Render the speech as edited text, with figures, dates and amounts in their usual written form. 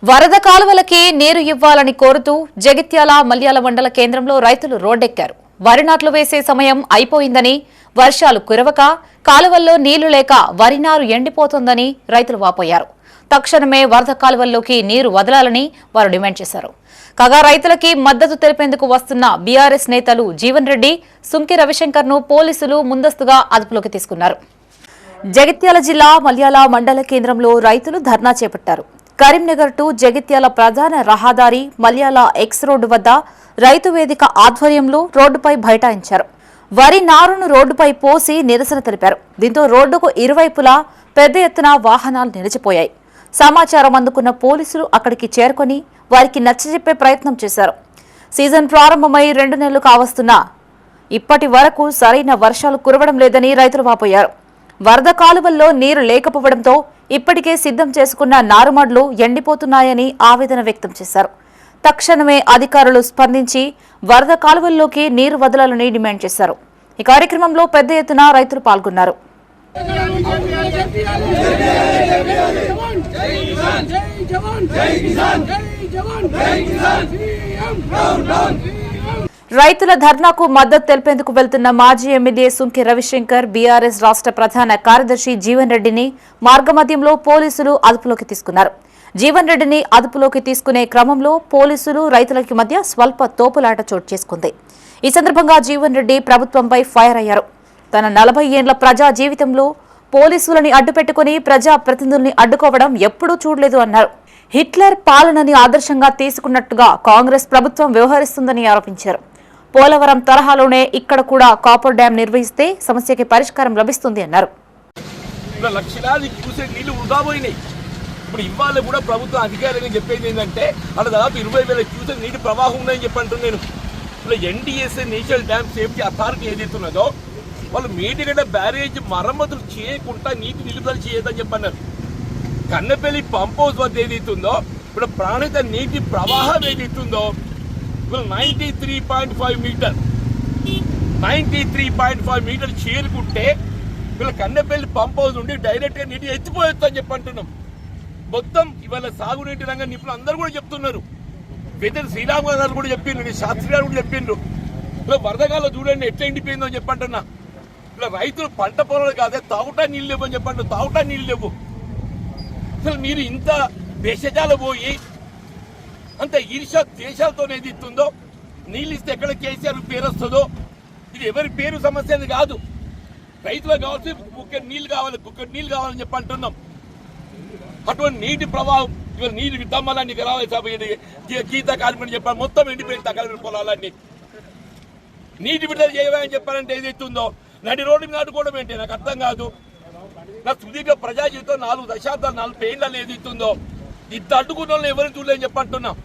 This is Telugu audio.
వరద కాలువలకి నీరు ఇవ్వాలని కోరుతూ జగిత్యాల మల్యాల మండల కేంద్రంలో రైతులు రోడ్డెక్కారు. వరి నాట్లు వేసే సమయం అయిపోయిందని, వర్షాలు కురవక కాలువల్లో నీళ్లు లేక వరి నారు ఎండిపోతోందని రైతులు వాపోయారు. తక్షణమే వరద కాలువల్లోకి నీరు వదలాలని వారు డిమాండ్ చేశారు. కాగా రైతులకి మద్దతు తెలిపేందుకు వస్తున్న బీఆర్ఎస్ నేతలు జీవన్ రెడ్డి, సుంకి రవిశంకర్ ను పోలీసులు ముందస్తుగా అదుపులోకి తీసుకున్నారు. జగిత్యాల జిల్లా మల్యాల మండల కేంద్రంలో రైతులు ధర్నా చేపట్టారు. కరీంనగర్ టు జగిత్యాల ప్రధాన రహదారి మల్యాల ఎక్స్ రోడ్డు వద్ద రైతు వేదిక ఆధ్వర్యంలో రోడ్డుపై బైఠాయించారు. వరి నారును రోడ్డుపై పోసి నిరసన తెలిపారు. దీంతో రోడ్డుకు ఇరువైపులా పెద్ద ఎత్తున వాహనాలు నిలిచిపోయాయి. సమాచారం అందుకున్న పోలీసులు అక్కడికి చేరుకొని వారికి నచ్చజెప్పే ప్రయత్నం చేశారు. సీజన్ ప్రారంభమై 2 నెలలు కావస్తున్నా ఇప్పటి వరకు సరైన వర్షాలు కురవడం లేదని రైతులు వాపోయారు. వరద కాలువల్లో నీరు లేకపోవడంతో ఇప్పటికే సిద్ధం చేసుకున్న నారుమడ్లు ఎండిపోతున్నాయని ఆవేదన వ్యక్తం చేశారు. తక్షణమే అధికారులు స్పందించి వరద కాలువల్లోకి నీరు వదలాలని డిమాండ్ చేశారు. ఈ కార్యక్రమంలో పెద్ద ఎత్తున రైతులు పాల్గొన్నారు. రైతుల ధర్నాకు మద్దతు తెలిపేందుకు వెళ్తున్న మాజీ ఎమ్మెల్యే సుంకి రవిశంకర్, బీఆర్ఎస్ రాష్ట్ర ప్రధాన కార్యదర్శి జీవన్ రెడ్డిని మార్గమధ్యంలో పోలీసులు అదుపులోకి తీసుకున్నారు. జీవన్ రెడ్డిని అదుపులోకి తీసుకునే క్రమంలో పోలీసులు రైతులకి మధ్య స్వల్ప తోపులాట చోటు చేసుకుంది. ఈ సందర్భంగా జీవన్ రెడ్డి ప్రభుత్వంపై ఫైర్ అయ్యారు. తన 40 ఏండ్ల ప్రజా జీవితంలో పోలీసులని అడ్డుపెట్టుకుని ప్రజా ప్రతినిధుల్ని అడ్డుకోవడం ఎప్పుడూ చూడలేదు అన్నారు. హిట్లర్ పాలనని ఆదర్శంగా తీసుకున్నట్టుగా కాంగ్రెస్ ప్రభుత్వం వ్యవహరిస్తుందని ఆరోపించారు. పోలవరం తరహాలోనే ఇక్కడ కూడా కాపర్ డ్యాం నిర్వహిస్తే సమస్యకి పరిష్కారం లభిస్తుంది అన్నారు. ఇప్పుడు ఇవాళ కూడా ప్రభుత్వం అధికారులు చెప్పేది ఏంటంటే అక్కడ దాదాపు 20,000 క్యూసెక్ నీటి ప్రవాహం ఉందని చెప్పంటున్నాను నేను. ఇప్పుడు NDSA national dam safety authority ఏదైతున్నదో వాళ్ళు మేడిగడ్డ బ్యారేజ్ మరమ్మతులు చేయకుండా నీటి నిలుపుదల చేయొద్దని చెప్పన్నారు. కన్నెపల్లి పంప్ హౌస్ వద్ద ఏదైతుందో ఇప్పుడు ప్రాణిత నీటి ప్రవాహం ఏదైతుందో ఇప్పుడు 93.5 మీటర్ 93.5 మీటర్ చేరుకుంటే వీళ్ళ కన్నెపల్లి పంప్ హౌస్ నుండి డైరెక్ట్గా నీటి ఎత్తిపోయొచ్చు అని చెప్పంటున్నాం. మొత్తం ఇవాళ సాగునీటి రంగ నిపుణులు అందరూ కూడా చెప్తున్నారు. వెదర్ శ్రీరామ్ గారు కూడా చెప్పిండ్రు, శాస్త్రి గారు కూడా చెప్పిండ్రు. ఇలా వరదగాల్లో చూడండి ఎట్లా ఎండిపోయిందో అని చెప్పంటున్నా. ఇలా రైతులు పంట పొలాలు కాదే తాగుటా నీళ్ళు లేవు అని చెప్పండి. తాగుటా నీళ్ళు లేవు. అసలు మీరు ఇంత దేశాలు పోయి అంత ఈర్ష్య దేశాలతో ఏది ఇస్తుందో నీళ్ళు ఇస్తే ఎక్కడ కేసీఆర్ పేరు వస్తుందో ఇది ఎవరి పేరు సమస్య అనేది కాదు. రైతులకు కావాల్సి కుక్కడి నీళ్ళు కావాలని చెప్పి అంటున్నాం. అటువంటి నీటి ప్రవాహం ఇవాళ నీరు దమ్మలాన్ని రావాలి గీత కార్మికుని చెప్పాలి మొత్తం ఎండిపోయింది తగ్గల పొలాలన్నీ నీటి విడుదల చేయమని చెప్పాలంటే ఏదైతుందో నడి రోడ్డు నాటుకోవడం ఏంటి నాకు అర్థం కాదు. నా సుదీర్ఘ ప్రజా జీవితం 4 దశాబ్దాలు 40 ఏళ్ళలో ఏదైతుందో ఇంత అడ్డుకున్న వాళ్ళని ఎవరిని చూడలేని చెప్పంటున్నాం.